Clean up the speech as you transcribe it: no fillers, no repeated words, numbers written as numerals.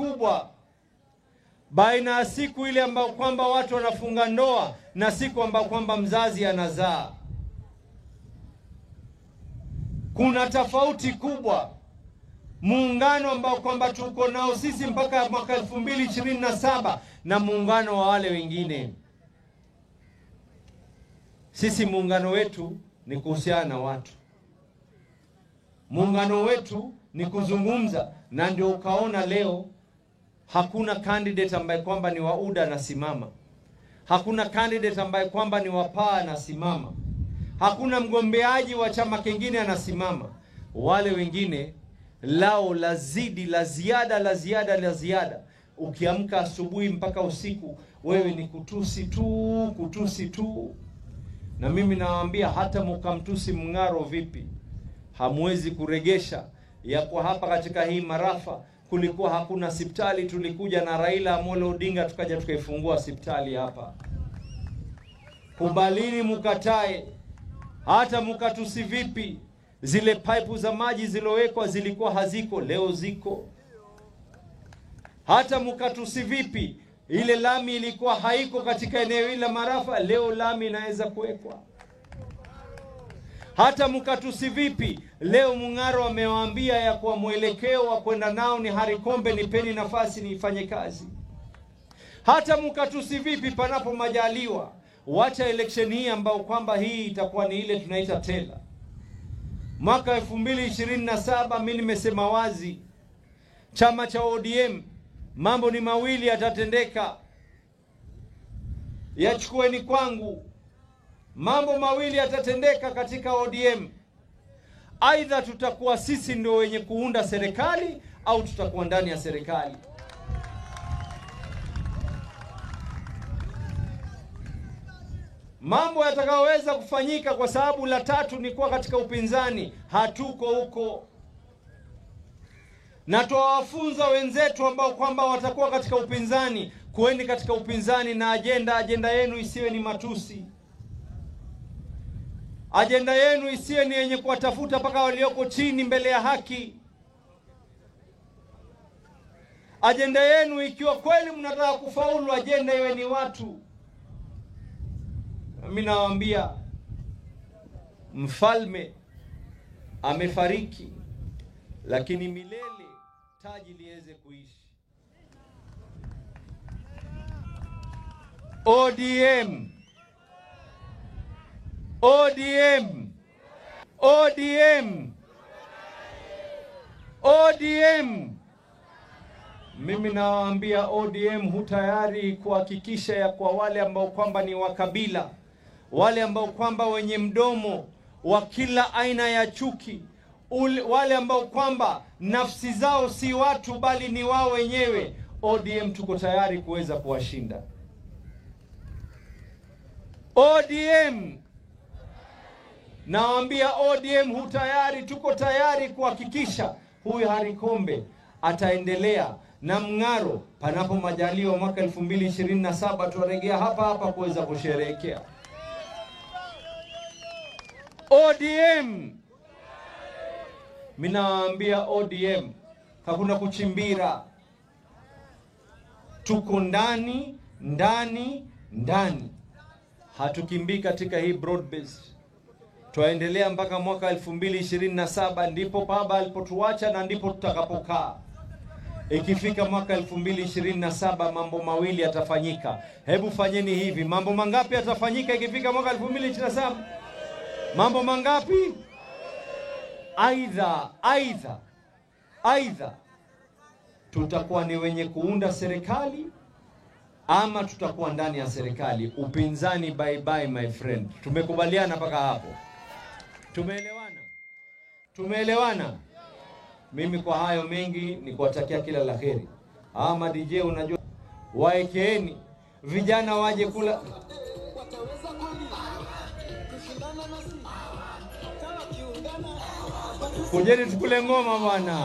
kubwa baina ya siku ile ambayo kwamba watu wanafunga ndoa na siku ambayo kwamba mzazi anazaa. Kuna tofauti kubwa. Muungano ambao kwamba tuko nao sisi mpaka mwaka 2027 na muungano wa wale wengine. Sisi muungano wetu ni kuhusiana na watu. Muungano wetu ni kuzungumza, na ndio ukaona leo hakuna candidate ambaye kwamba ni wa UDA anasimama. Hakuna candidate ambaye kwamba ni wa PAA anasimama. Hakuna mgombeaji wa chama kingine anasimama. Wale wengine lao lazidi la ziada. Ukiamka asubuhi mpaka usiku wewe ni kutusi tu. Na mimi nawaambia hata mkamtusi Mng'aro vipi, hamwezi kuregesha ya kwa hapa katika hii Marafa kulikuwa hakuna hospitali. Tulikuja na Raila Amolo Odinga tukaja tukaifungua hospitali hapa. Kubalini mukatae, hata mukatusi vipi, zile pipe za maji zilowekwa zilikuwa haziko, leo ziko. Hata mukatusi vipi, ile lami ilikuwa haiko katika eneo hili la Marafa, leo lami inaweza kuwekwa. Hata mukatusi vipi, leo Mng'aro amewaambia ya kwa mwelekeo wa kwenda nao ni Harikombe, nipeni nafasi nifanye kazi. Hata mukatusi vipi, panapo majaliwa, wacha election hii ambao kwamba hii itakuwa ni ile tunaita tela. Mwaka 2027 mimi nimesema wazi, chama cha ODM mambo ni mawili yatatendeka. Yachukueni kwangu, mambo mawili yatatendeka katika ODM. Aidha tutakuwa sisi ndio wenye kuunda serikali au tutakuwa ndani ya serikali. Mambo yatakayoweza kufanyika, kwa sababu la tatu ni kuwa katika upinzani, hatuko huko. Na tuwafunza wenzetu ambao kwamba watakuwa katika upinzani, kueni katika upinzani na agenda yenu isiwe ni matusi. Agenda yenu isiwe ni yenye kuwatafuta paka walioko chini mbele ya haki. Agenda yenu ikiwa kweli mnataka kufaulu, agenda iwe ni watu. Mimi nawaambia, mfalme amefariki, lakini milele taji liweze kuishi. ODM. Mimi nawaambia ODM hutayari kuhakikisha ya kwa wale ambao kwamba ni wakabila, wale ambao kwamba wenye mdomo wa kila aina ya chuki, wale ambao kwamba nafsi zao si watu bali ni wao wenyewe, ODM tuko tayari kuweza kuwashinda. ODM. Nawaambia ODM hutayari, tuko tayari kuhakikisha huyu Harikombe ataendelea na Mng'aro, panapo majaliwa mwaka 2027 tuarejea hapa kuweza kusherehekea. ODM. Mimi nawaambia ODM hakuna kuchimbira. Tuko ndani. Hatukimbii katika hii broad base. Tuendelea mpaka mwaka 2027, ndipo baba alipotuacha na ndipo tutakapokaa. Ikifika mwaka 2027 mambo mawili yatafanyika. Hebu fanyeni hivi, mambo mangapi yatafanyika ikifika mwaka 2027? Mambo mangapi? Aidha tutakuwa ni wenye kuunda serikali ama tutakuwa ndani ya serikali. Upinzani bye bye my friend. Tumekubaliana mpaka hapo? Tumeelewana? Mimi kwa hayo mengi ni kuwatakia kila laheri. Ama DJ unajua, waekeeni vijana waje kula. Kujeni tukule ngoma bwana.